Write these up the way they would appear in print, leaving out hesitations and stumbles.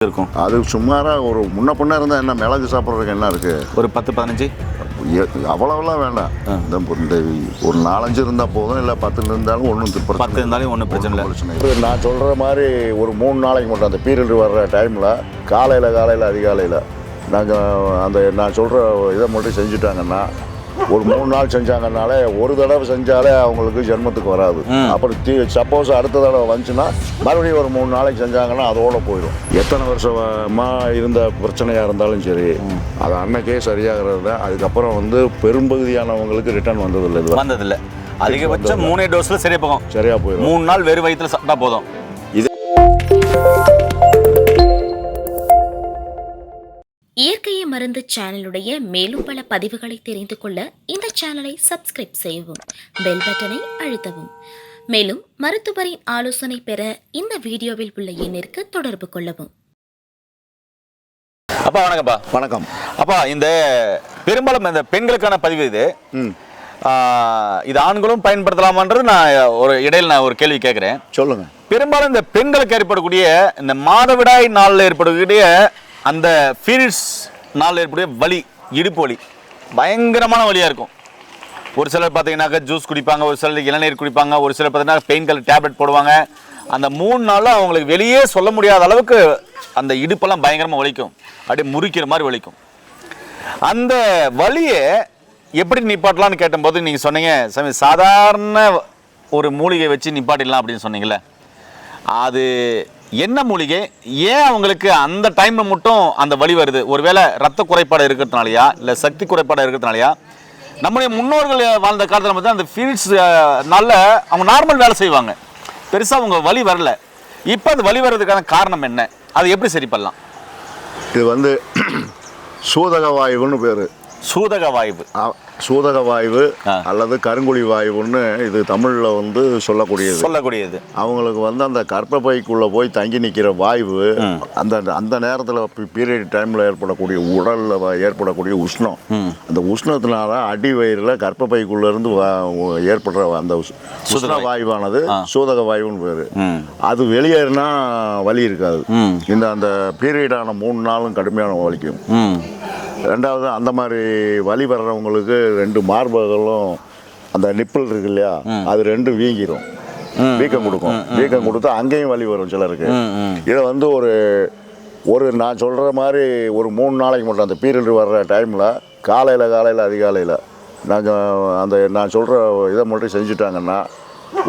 இருக்கும். அது சுமாராக ஒரு முன்ன பின்ன இருந்தால் என்ன மிளகு சாப்பிட்றதுக்கு என்ன இருக்குது? ஒரு 10-15 அவ்வளோவெல்லாம் வேண்டாம். இந்த ஒரு 4-5 இருந்தால் போதும், இல்லை 10 இருந்தாலும் ஒன்றும் 10 இருந்தாலும் ஒன்றும் பிரச்சனை இல்லை. நான் சொல்கிற மாதிரி ஒரு 3 நாளைக்கு மட்டும் அந்த பீரியட் வர்ற டைமில் காலையில் அதிகாலையில் நாங்கள் அந்த நான் சொல்கிற இதை மட்டும் செஞ்சுட்டாங்கன்னா, ஒரு 3 நாள் செஞ்சாங்கனாலே, ஒரு தடவை செஞ்சாலே அவங்களுக்கு ஜென்மத்துக்கு வராது. அப்புறம் சப்போஸ் அடுத்த தடவை வந்துச்சுன்னா மறுபடியும் ஒரு 3 நாளைக்கு செஞ்சாங்கன்னா அதோடு போயிடும். எத்தனை வருஷமாக இருந்த பிரச்சனையாக இருந்தாலும் சரி, அது அன்னைக்கே சரியாகிறது தான். அதுக்கப்புறம் வந்து பெரும்பகுதியானவங்களுக்கு ரிட்டர்ன் வந்ததில்லை. அதிகபட்சம் 3 டோஸில் சரியாக போயிடும். 3 நாள் வெறும் வயிற்றில் சாப்பிட்டா போதும். இயற்கையை மருந்து சேனலுடைய மேலும் பல பதிவுகளை தெரிந்து கொள்ள இந்த சேனலை சப்ஸ்கிரைப் செய்யவும், பெல் பட்டனை அழுத்தவும். மேலும் மருத்துவரின் ஆலோசனை பெற இந்த வீடியோவில் உள்ள எண்ணிற்கு தொடர்பு கொள்ளவும். அப்பா வணக்கம்ப்பா. வணக்கம். அப்பா, இந்த பெரும்பாலும் இந்த பெண்களுக்கான பதிவு இது ஆண்களும் பயன்படுத்தலாமான்றது நான் ஒரு கேள்வி கேட்குறேன். சொல்லுங்க. பெரும்பாலும் இந்த பெண்களுக்கு ஏற்படக்கூடிய இந்த மாதவிடாய் நாளில் ஏற்படக்கூடிய அந்த பீரியட்ஸ் நாளில் ஏற்படக்கூடிய வலி, இடுப்பு வலி பயங்கரமான வலியாக இருக்கும். ஒரு சிலர் பார்த்தீங்கன்னாக்கா ஜூஸ் குடிப்பாங்க, ஒரு சிலர் இளநீர் குடிப்பாங்க, ஒரு சிலர் பார்த்தீங்கன்னா பெயின் கில்லர் டேப்லெட் போடுவாங்க. அந்த 3 நாளில் அவங்களுக்கு வெளியே சொல்ல முடியாத அளவுக்கு அந்த இடுப்பெல்லாம் பயங்கரமாக வலிக்கும், அப்படியே முறிக்கிற மாதிரி வலிக்கும். அந்த வலியை எப்படி நிப்பாட்டலான்னு கேட்டபோது நீங்கள் சொன்னீங்க, சாதாரண ஒரு மூலிகை வச்சு நிப்பாட்டிடலாம் அப்படின்னு சொன்னீங்களே, அது என்ன மூலிகை? ஏன் அவங்களுக்கு அந்த டைமில் மட்டும் அந்த வலி வருது? ஒருவேளை ரத்த குறைபாடு இருக்கிறதுனாலயா, இல்லை சக்தி குறைபாடு இருக்கிறதுனாலயா? நம்முடைய முன்னோர்கள் வாழ்ந்த காலத்தில் பார்த்தா அந்த பீரியட்ஸ் நாளில் அவங்க நார்மல் வேலை செய்வாங்க, பெருசாக அவங்க வலி வரல. இப்போ அந்த வலி வர்றதுக்கான காரணம் என்ன? அதை எப்படி சரி பண்ணலாம்? இது வந்து சூதக வாயுன்னு பேர். சூதக வாயு அல்லது கருங்குழி வாயுன்னு இது தமிழில் வந்து சொல்லக்கூடியது. அவங்களுக்கு வந்து அந்த கர்ப்பப்பைக்குள்ளே போய் தங்கி நிற்கிற வாயு அந்த நேரத்தில் பீரியட் டைமில் ஏற்படக்கூடிய உடலில் ஏற்படக்கூடிய உஷ்ணம், அந்த உஷ்ணத்தினால அடி வயிறில் கர்ப்பப்பைக்குள்ளேருந்து ஏற்படுற அந்த உஷ்ண வாயுவானது சூதக வாயுன்னு பேர். அது வெளியேறினா வலி இருக்காது. அந்த பீரியடான 3 நாளும் கடுமையான வலிக்கும். ரெண்டாவது, அந்த மாதிரி வலி வர்றவங்களுக்கு 2 மார்பகங்களும் அந்த நிப்பிள் இருக்கு இல்லையா, அது 2 வீங்கிடும், வீக்கம் கொடுத்தா அங்கேயும் வலி வரும் சிலருக்கு. இதை வந்து ஒரு நான் சொல்கிற மாதிரி ஒரு 3 நாளைக்கு மட்டும் அந்த பீரியட் வர்ற டைமில் காலையில் அதிகாலையில் நாங்கள் நான் சொல்கிற இதை மட்டும் செஞ்சுட்டாங்கன்னா,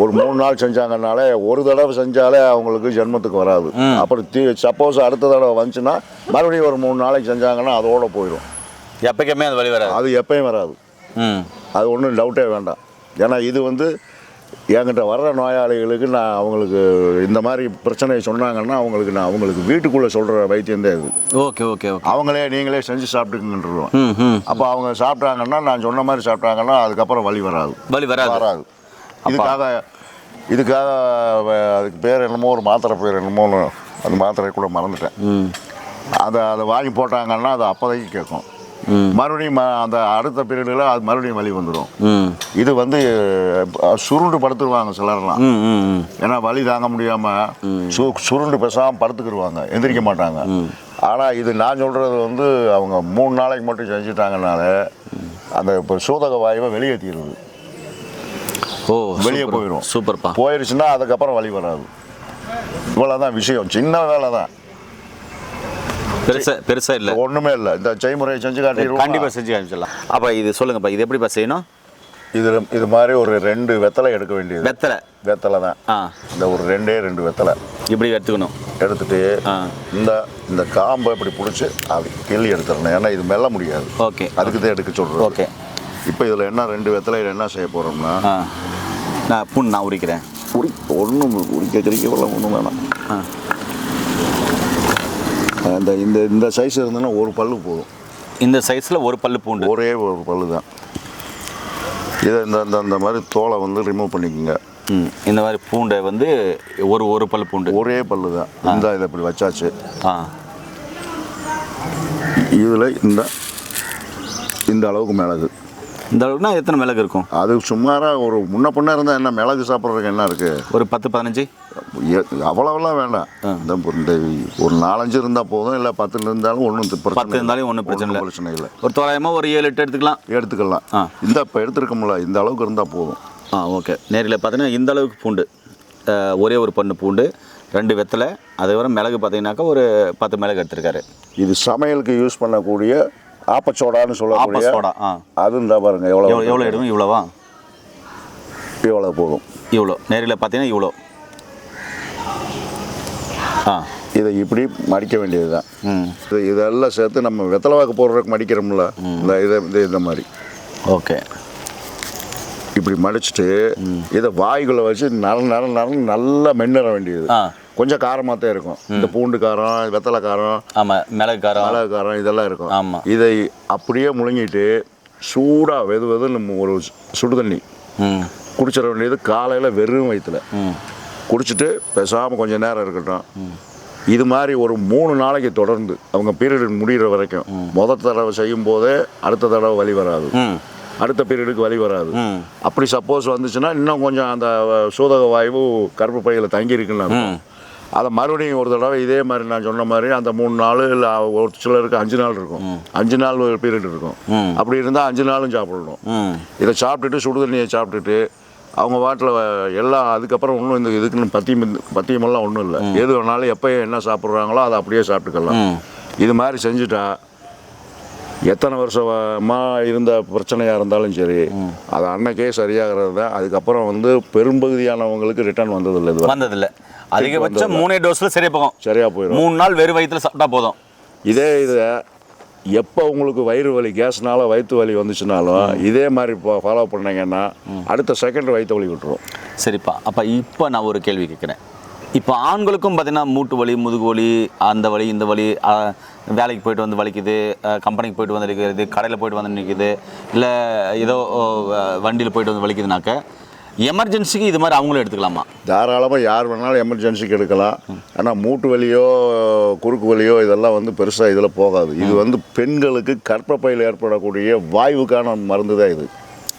ஒரு 3 நாள் செஞ்சாங்கனாலே, ஒரு தடவை செஞ்சாலே அவங்களுக்கு ஜென்மத்துக்கு வராது. அப்புறம் சப்போஸ் அடுத்த தடவை வந்துச்சுன்னா மறுபடியும் ஒரு 3 நாளைக்கு செஞ்சாங்கன்னா அதோடு போயிடும். எப்பயுமே அது வலி வராது. அது எப்பயும் வராது. அது ஒன்றும் டவுட்டே வேண்டாம். ஏன்னா இது வந்து என்கிட்ட வர்ற நோயாளிகளுக்கு நான் அவங்களுக்கு இந்த மாதிரி பிரச்சனையை சொன்னாங்கன்னா அவங்களுக்கு வீட்டுக்குள்ளே சொல்கிற வைத்தியம் தான் இது. ஓகே. நீங்களே செஞ்சு சாப்பிட்டுக்குங்கன்றோம். அப்போ அவங்க சாப்பிட்டாங்கன்னா, நான் சொன்ன மாதிரி சாப்பிட்டாங்கன்னா அதுக்கப்புறம் வலி வராது. இதுக்காக அதுக்கு பேர் என்னமோ, ஒரு மாத்திரை பேர் என்னமோன்னு, அந்த மாத்திரையை கூட மறந்துட்டேன். அதை வாங்கி போட்டாங்கன்னா அது அப்போதைக்கு கேட்கும். மறுபடியும் அந்த அடுத்த பீரியடில் அது மறுபடியும் வலி வந்துடும். இது வந்து சுருண்டு படுத்துருவாங்க சிலர்லாம். ஏன்னா வலி தாங்க முடியாமல் சுருண்டு பேசாமல் படுத்துக்கிடுவாங்க, எந்திரிக்க மாட்டாங்க. ஆனால் இது நான் சொல்கிறது வந்து அவங்க 3 நாளைக்கு மட்டும் செஞ்சுட்டாங்கனால அந்த இப்போ சூதக வாயுவை வெளியேற்றிடுது. வெளியே போயிடும். சூப்பர்ப்பா. போயிடுச்சுன்னா அதுக்கப்புறம் வலி வராது. இவ்வளோதான் விஷயம். சின்ன வேலை தான், பெருசா இல்லை, ஒன்றுமே இல்லை. இந்த செய்முறையை செஞ்சு காட்டிடுவோம். கண்டிப்பாக செஞ்சு காமிச்சிடலாம். அப்போ இது சொல்லுங்கப்பா, இது எப்படிப்பா செய்யணும்? இது மாதிரி ஒரு 2 வெத்தலை எடுக்க வேண்டியது. வெத்தலை தான். இந்த ஒரு 2 வெத்தலை இப்படி எடுத்துக்கணும். எடுத்துட்டு இந்த காம்பை இப்படி பிடிச்சி அப்படி கிள்ளி எடுத்துடணும். ஏன்னா இது மெல்ல முடியாது. ஓகே, அதுக்கு தான் எடுக்க சொல்கிறோம். ஓகே. இப்போ இதில் என்ன 2 வெத்தலையில் என்ன செய்ய போகிறோம்னா, நான் உரிக்கிறேன். ஒன்றும் உரிக்க ஒன்றும் வேணாம். இந்த சைஸ் இருந்ததுன்னா ஒரு பல்லு போதும். இந்த சைஸில் ஒரு பல்லு பூண்டு, ஒரே ஒரு பல்லு தான். இதை இந்த மாதிரி தோலை வந்து ரிமூவ் பண்ணிக்கோங்க. இந்த மாதிரி பூண்டை வந்து ஒரு பல்லு பூண்டு, ஒரே பல்லு தான். இதை இப்படி வச்சாச்சு. இதில் இந்த அளவுக்கு மிளகு இந்த அளவுக்குனா எத்தனை மிளகு இருக்கும்? அது சுமாராக ஒரு முன்ன பின்ன இருந்தால் என்ன மிளகு சாப்பிட்றதுக்கு என்ன இருக்குது? ஒரு 10-15. அவ்வளோவெல்லாம் வேண்டாம். இந்த ஒரு 4-5 இருந்தால் போதும், இல்லை 10 இருந்தாலும் ஒன்றும் 10 இருந்தாலும் ஒன்றும் பிரச்சனை இல்லை. ஒரு தோராயமாக ஒரு 7-8 எடுத்துக்கலாம். இந்த இப்போ எடுத்துருக்கோம்ல, இந்த அளவுக்கு இருந்தால் போதும். ஓகே. நேரில் பார்த்தீங்கன்னா இந்த அளவுக்கு பூண்டு, ஒரே ஒரு பண்ணு பூண்டு, 2 வெத்தலை, அது வர மிளகு பார்த்தீங்கன்னாக்கா ஒரு 10 மிளகு எடுத்துருக்காரு. இது சமையலுக்கு யூஸ் பண்ணக்கூடிய ஆப்பச்சோடான்னு சொல்லக்கூடிய சோடா. அது இருந்தால் பாருங்க எவ்வளோ எடுக்கும்? இவ்வளோவா? இவ்வளோ போதும். இவ்வளோ நேரில் பார்த்தீங்கன்னா இவ்வளோ. இதை இப்படி மடிக்க வேண்டியது தான். இதெல்லாம் சேர்த்து நம்ம வெத்தலைவாக்கு போடுறதுக்கு மடிக்கிறோம்ல, இந்த மாதிரி. ஓகே. இப்படி மடிச்சுட்டு இதை வாய்க்குள்ளே வச்சு நல்லா மென்னுற வேண்டியது. கொஞ்சம் காரமாக தான் இருக்கும். இந்த பூண்டு காரம், வெத்தலை காரம், ஆமாம், மிளகு காரம் இதெல்லாம் இருக்கும். ஆமாம். இதை அப்படியே முழுங்கிட்டு சூடாக வெதுன்னு ஒரு சுடு தண்ணி குடிச்சிட வேண்டியது. காலையில் வெறும் வயிற்றுல குடிச்சிட்டு பேசாமல் கொஞ்சம் நேரம் இருக்கட்டும். இது மாதிரி ஒரு 3 நாளைக்கு தொடர்ந்து அவங்க பீரியட் முடிகிற வரைக்கும், முதல் தடவை செய்யும் போதே அடுத்த தடவை வலி வராது, அடுத்த பீரியடுக்கு வலி வராது. அப்படி சப்போஸ் வந்துச்சுன்னா இன்னும் கொஞ்சம் அந்த சூதக வாயு கருப்பு பையில் தங்கியிருக்குன்னு அதை மறுபடியும் ஒரு தடவை இதே மாதிரி நான் சொன்ன மாதிரி அந்த 3 நாள், இல்லை ஒரு சிலருக்கு 5 நாள் இருக்கும், 5 நாள் ஒரு பீரியட் இருக்கும். அப்படி இருந்தால் 5 நாளும் சாப்பிடணும். இதை சாப்பிட்டுட்டு சுடு தண்ணியை சாப்பிட்டுட்டு அவங்க வாட்டில் எல்லாம். அதுக்கப்புறம் ஒன்றும் இந்த இதுக்குன்னு பத்தியமெல்லாம் ஒன்றும் இல்லை. எது வேணாலும் எப்போ என்ன சாப்பிட்றாங்களோ அதை அப்படியே சாப்பிட்டுக்கலாம். இது மாதிரி செஞ்சுட்டா எத்தனை வருஷமாக இருந்த பிரச்சனையாக இருந்தாலும் சரி, அது அன்னைக்கே சரியாகிறது தான். அதுக்கப்புறம் வந்து பெரும்பகுதியானவங்களுக்கு ரிட்டர்ன் வந்ததில்லை. அதிகபட்சம் 3 டோஸில் சரியாக போயிடும். 3 நாள் வெறும் வயிற்றில் சாப்பிட்டா போதும். இதை எப்போ உங்களுக்கு வயிறு வலி, கேஸ்னால வயிற்று வலி வந்துச்சுனாலும் இதே மாதிரி ஃபாலோ பண்ணீங்கன்னா அடுத்த செகண்ட் வயிற்று வலி விட்டுரும். சரிப்பா. அப்போ இப்போ நான் ஒரு கேள்வி கேட்குறேன். இப்போ ஆண்களுக்கும் பார்த்தீங்கன்னா மூட்டு வலி, முதுகு வலி, அந்த வலி இந்த வலி, வேலைக்கு போயிட்டு வந்து வலிக்குது, கம்பெனிக்கு போயிட்டு வந்து நிற்கிறது, கடையில் போயிட்டு வந்து நிற்குது, இல்லை ஏதோ வண்டியில் போயிட்டு வந்து வலிக்குதுனாக்க எமர்ஜென்சிக்கு இது மாதிரி அவங்களும் எடுத்துக்கலாமா? தாராளமாக யார் வேணாலும் எமர்ஜென்சிக்கு எடுக்கலாம். ஆனால் மூட்டு வலியோ குறுக்கு வலியோ இதெல்லாம் வந்து பெருசாக இதில் போகாது. இது வந்து பெண்களுக்கு கர்ப்பப்பையில் ஏற்படக்கூடிய வாயுக்கான மருந்து தான் இது.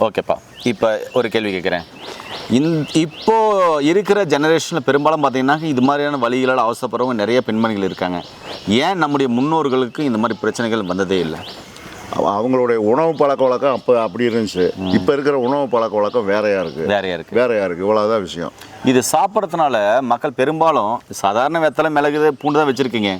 ஓகேப்பா. இப்போ ஒரு கேள்வி கேட்குறேன். இப்போது இருக்கிற ஜெனரேஷனில் பெரும்பாலும் பார்த்தீங்கன்னா இது மாதிரியான வழிகளால் அவசரப்படுறவங்க நிறைய பெண்மணிகள் இருக்காங்க. ஏன் நம்முடைய முன்னோர்களுக்கு இந்த மாதிரி பிரச்சனைகள் வந்ததே இல்லை? அவங்களுடைய உணவு பழக்க வழக்கம் அப்போ அப்படி இருந்துச்சு. இப்போ இருக்கிற உணவு பழக்க வழக்கம் வேறையாக இருக்குது. இவ்வளோதான் விஷயம். இது சாப்பிட்றதுனால மக்கள் பெரும்பாலும் சாதாரண வெத்தலை, மிளகு, பூண்டு தான் வச்சுருக்கீங்க.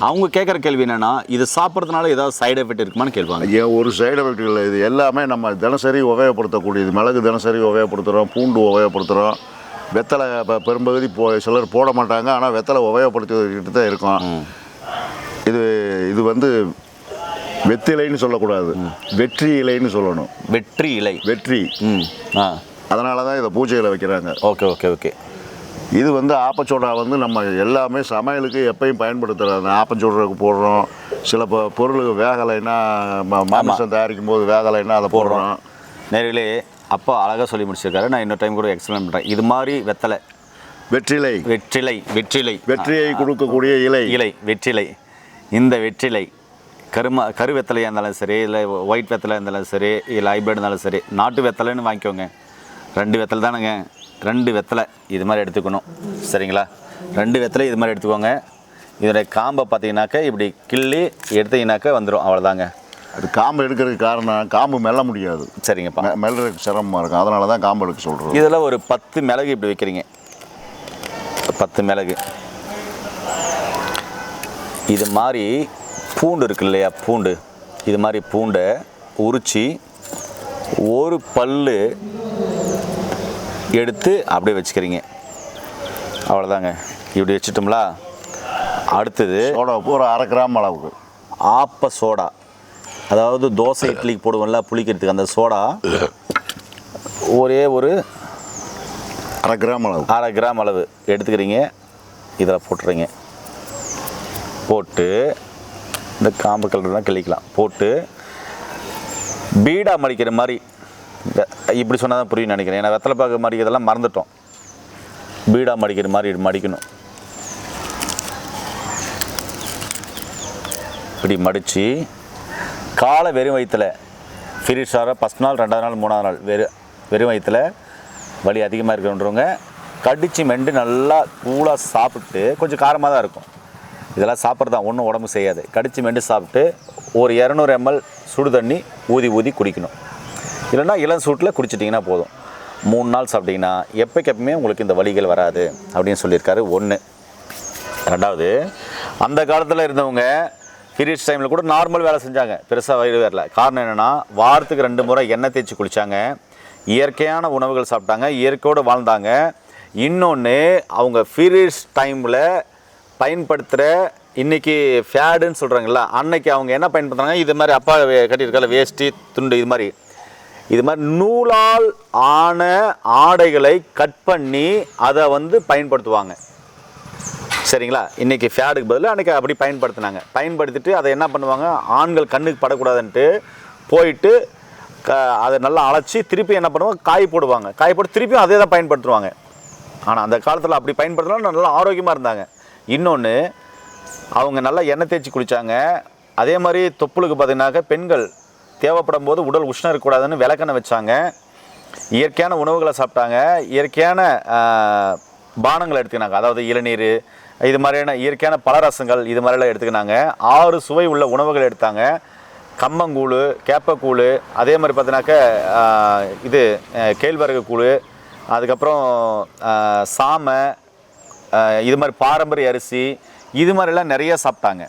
அவங்க கேட்குற கேள்வி என்னென்னா, இது சாப்பிட்றதுனால ஏதாவது சைடு எஃபெக்ட் இருக்குமான்னு கேட்பாங்க. ஏன் ஒரு சைடு எஃபெக்ட் இல்லை. இது எல்லாமே நம்ம தினசரி உபயோகப்படுத்தக்கூடியது. மிளகு தினசரி உபயோகப்படுத்துகிறோம், பூண்டு உபயோகப்படுத்துகிறோம், வெத்தலை பெரும்பகுதி சிலர் போட மாட்டாங்க, ஆனால் வெத்தலை உபயோகப்படுத்திக்கிட்டு தான் இருக்கும். இது வந்து வெத்திலைன்னு சொல்லக்கூடாது, வெற்றி இலைன்னு சொல்லணும். வெற்றி. அதனால தான் இதை பூஜையில் வைக்கிறாங்க. ஓகே. இது வந்து ஆப்பச்சோடா வந்து நம்ம எல்லாமே சமையலுக்கு எப்பயும் பயன்படுத்துகிறோம். ஆப்பச்சோடாக்கு போடுறோம். சில பொருளுக்கு வேகலைன்னா, மாமிசம் தயாரிக்கும் போது வேகலைன்னா அதை போடுறோம். நேர்களே, அப்பா அழகாக சொல்லி முடிச்சிருக்காரு. நான் இன்னொரு டைம் கூட எக்ஸ்பிளைன் பண்ணுறேன். இது மாதிரி வெத்தலை, வெற்றியை கொடுக்கக்கூடிய இலை, வெற்றிலை. இந்த வெற்றிலை கரு வெத்தலையாக இருந்தாலும் சரி, இல்லை ஒயிட் வெத்தலை இருந்தாலும் சரி, இல்லை ஹைப்ரிட் இருந்தாலும் சரி, நாட்டு வெத்தலைன்னு வாங்கிக்கோங்க. 2 வெத்தலை தானுங்க, 2 வெத்தலை இது மாதிரி எடுத்துக்கணும். சரிங்களா? 2 வெத்தலை இது மாதிரி எடுத்துக்கோங்க. இதோடைய காம்பை பார்த்தீங்கன்னாக்கா இப்படி கிள்ளி எடுத்தீங்கன்னாக்கா வந்துடும். அவ்வளோதாங்க. அது காம்பு எடுக்கிறதுக்கு காரணம், காம்பு மெல்ல முடியாது. சரிங்கப்பா. மெல்றதுக்கு சிரமமாக இருக்கும். அதனால தான் காம்பு எடுக்க சொல்கிறோம். இதில் ஒரு 10 மிளகு இப்படி வைக்கிறீங்க. 10 மிளகு. இது மாதிரி பூண்டு இருக்கு இல்லையா, பூண்டு, இது மாதிரி பூண்டை உரித்து ஒரு பல்லு எடுத்து அப்படியே வச்சுக்கிறீங்க. அவ்வளோதாங்க. இப்படி வச்சுட்டோம்லா. அடுத்தது சோடா ஒரு 1/2 கிராம் அளவுக்கு ஆப்ப சோடா, அதாவது தோசை இட்லிக்கு போடுவோம்ல புளிக்கிறதுக்கு அந்த சோடா, ஒரே ஒரு 1/2 கிராம் அளவு எடுத்துக்கிறீங்க. இதில் போட்டுறீங்க. போட்டு இந்த காம்பு கலர்லாம் கிள்ளிக்கலாம். போட்டு பீடா மடிக்கிற மாதிரி, இப்படி சொன்னால் தான் புரியும் நினைக்கிறேன். ஏன்னா வெத்தலை பாக்கு மடிக்கிறதெல்லாம் மறந்துட்டோம். பீடா மடிக்கிற மாதிரி மடிக்கணும். இப்படி மடித்து காலை வெறும் வயிற்றில் பீரியட்ஸ் ஆகிற ஃபஸ்ட் நாள் 2வது நாள் 3வது நாள் வெறும் வயிற்றில் வலி அதிகமாக இருக்கிறவங்க கடிச்சு மெண்டு நல்லா கூலாக சாப்பிட்டு, கொஞ்சம் காரமாக தான் இருக்கும், இதெல்லாம் சாப்பிட்றது தான் ஒன்றும் உடம்பு செய்யாது. கடிச்சு மெண்டு சாப்பிட்டு ஒரு 200 ml சுடு தண்ணி ஊதி குடிக்கணும். இல்லைன்னா இளம் சூட்டில் குடிச்சிட்டிங்கன்னா போதும். 3 நாள் சாப்பிட்டிங்கன்னா எப்போமே உங்களுக்கு இந்த வலிகள் வராது அப்படின்னு சொல்லியிருக்காரு. 1. 2வது, அந்த காலத்தில் இருந்தவங்க பீரியட்ஸ் டைமில் கூட நார்மல் வேலை செஞ்சாங்க, பெருசாக வயிறு வரல. காரணம் என்னென்னா, வாரத்துக்கு 2 முறை எண்ணெய் தேய்ச்சி குளித்தாங்க, இயற்கையான உணவுகள் சாப்பிட்டாங்க, இயற்கையோடு வாழ்ந்தாங்க. இன்னொன்று, அவங்க பீரியட்ஸ் டைமில் பயன்படுத்துகிற இன்றைக்கி ஃபேடுன்னு சொல்கிறாங்களா, அன்னைக்கு அவங்க என்ன பயன்படுத்துகிறாங்க, இது மாதிரி அப்பா கட்டியிருக்கால வேஷ்டி துண்டு, இது மாதிரி நூலால் ஆன ஆடைகளை கட் பண்ணி அதை பயன்படுத்துவாங்க. சரிங்களா? இன்றைக்கி ஃபேடுக்கு பதில் அன்றைக்கி அப்படி பயன்படுத்திட்டு அதை என்ன பண்ணுவாங்க, ஆண்கள் கண்ணுக்கு படக்கூடாதுன்ட்டு போயிட்டு அதை நல்லா அழைச்சி திருப்பி என்ன பண்ணுவாங்க, காய் போட்டு திருப்பியும் அதே தான் பயன்படுத்துவாங்க. ஆனால் அந்த காலத்தில் அப்படி பயன்படுத்தினா நல்லா ஆரோக்கியமாக இருந்தாங்க. இன்னொன்று, அவங்க நல்லா எண்ணெய் தேய்ச்சி குளித்தாங்க. அதே மாதிரி தொப்புளுக்கு பார்த்தீங்கன்னாக்க பெண்கள் தேவைப்படும் போது உடல் உஷ்ணம் இருக்கக்கூடாதுன்னு விளக்கெண்ணெய் வச்சாங்க. இயற்கையான உணவுகளை சாப்பிட்டாங்க, இயற்கையான பானங்களை எடுத்துக்கினாங்க. அதாவது இளநீர், இது மாதிரியான இயற்கையான பலரசங்கள், இது மாதிரிலாம் எடுத்துக்கினாங்க. 6 சுவை உள்ள உணவுகள் எடுத்தாங்க. கம்மங்கூழ், கேப்பக்கூழ், அதே மாதிரி பார்த்தீங்கன்னாக்க இது கேழ்வரகு கூழ், அதுக்கப்புறம் சாமை, இது மாதிரி பாரம்பரிய அரிசி, இது மாதிரிலாம் நிறைய சாப்பிட்டாங்க.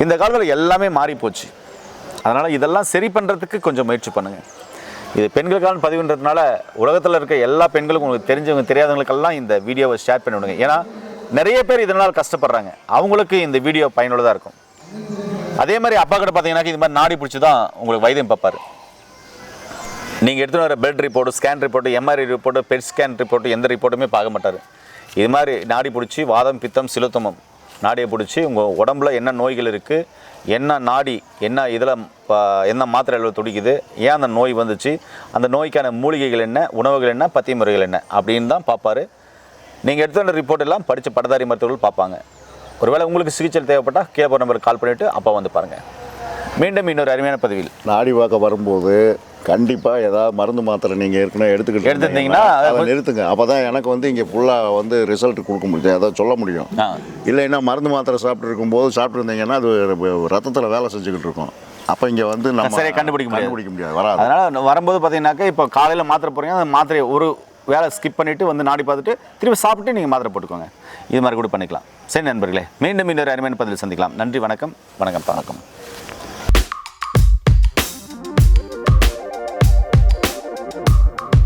இந்த காலத்தில் எல்லாமே மாறி போச்சு. அதனால் இதெல்லாம் சரி பண்ணுறதுக்கு கொஞ்சம் முயற்சி பண்ணுங்கள். இது பெண்களுக்கான பதிவுன்றதுனால உலகத்தில் இருக்க எல்லா பெண்களுக்கும், உங்களுக்கு தெரிஞ்சவங்க தெரியாதவங்களுக்கெல்லாம் இந்த வீடியோவை ஷேர் பண்ணி விடுங்க. ஏன்னா நிறைய பேர் இதனால் கஷ்டப்படுறாங்க, அவங்களுக்கு இந்த வீடியோ பயனுள்ளதாக இருக்கும். அதே மாதிரி அப்பா கிட்ட பார்த்தீங்கன்னா இது மாதிரி நாடி பிடிச்சி தான் உங்களுக்கு வைத்தியம் பார்ப்பார். நீங்கள் எடுத்துகிட்டு வர blood report, scan report, MRI report, bed scan report, எந்த ரிப்போர்ட்டுமே பார்க்க மாட்டார். இது மாதிரி நாடி பிடிச்சி வாதம், பித்தம், சிலுத்தமம் நாடியை பிடிச்சி உங்கள் உடம்புல என்ன நோய்கள் இருக்குது, என்ன நாடி, என்ன இதில் என்ன மாத்திரைகள் துடிக்குது, ஏன் அந்த நோய் வந்துச்சு, அந்த நோய்க்கான மூலிகைகள் என்ன, உணவுகள் என்ன, பத்திய முறைகள் என்ன அப்படின்னு தான் பார்ப்பார். நீங்கள் எடுத்து வந்த ரிப்போர்ட் எல்லாம் படித்த பட்டதாரி மருத்துவர்கள் பார்ப்பாங்க. ஒருவேளை உங்களுக்கு சிகிச்சை தேவைப்பட்டால் கேபர் நம்பருக்கு கால் பண்ணிவிட்டு அப்போ பாருங்கள். மீண்டும் இன்னொரு அருமையான பதிவில் நாடி பார்க்க வரும்போது கண்டிப்பாக ஏதாவது மருந்து மாத்திரை நீங்கள் ஏற்கனவே எடுத்துருந்தீங்கன்னா அதை நிறுத்துங்க. அப்போ தான் எனக்கு இங்கே ஃபுல்லாக ரிசல்ட் கொடுக்க முடியும், அதை சொல்ல முடியும். இல்லைன்னா மருந்து மாத்திரை சாப்பிட்டு இருந்தீங்கன்னா அது ரத்தத்தில் வேலை செஞ்சுக்கிட்டு இருக்கும். அப்போ இங்கே நம்ம சரியாக கண்டுபிடிக்க முடியாது, வராது. அதனால் வரும்போது பார்த்தீங்கன்னாக்கா இப்போ காலையில் மாத்திரை போகிறீங்க, அந்த மாத்திரையை ஒரு வேலை ஸ்கிப் பண்ணிவிட்டு நாடி பார்த்துட்டு திருப்பி சாப்பிட்டு நீங்கள் மாத்திரை போட்டுக்கோங்க. இது மாதிரி கூட பண்ணிக்கலாம். சரி நண்பர்களே, மீண்டும் இன்னொரு அருமையான பதிவில் சந்திக்கலாம். நன்றி, வணக்கம்.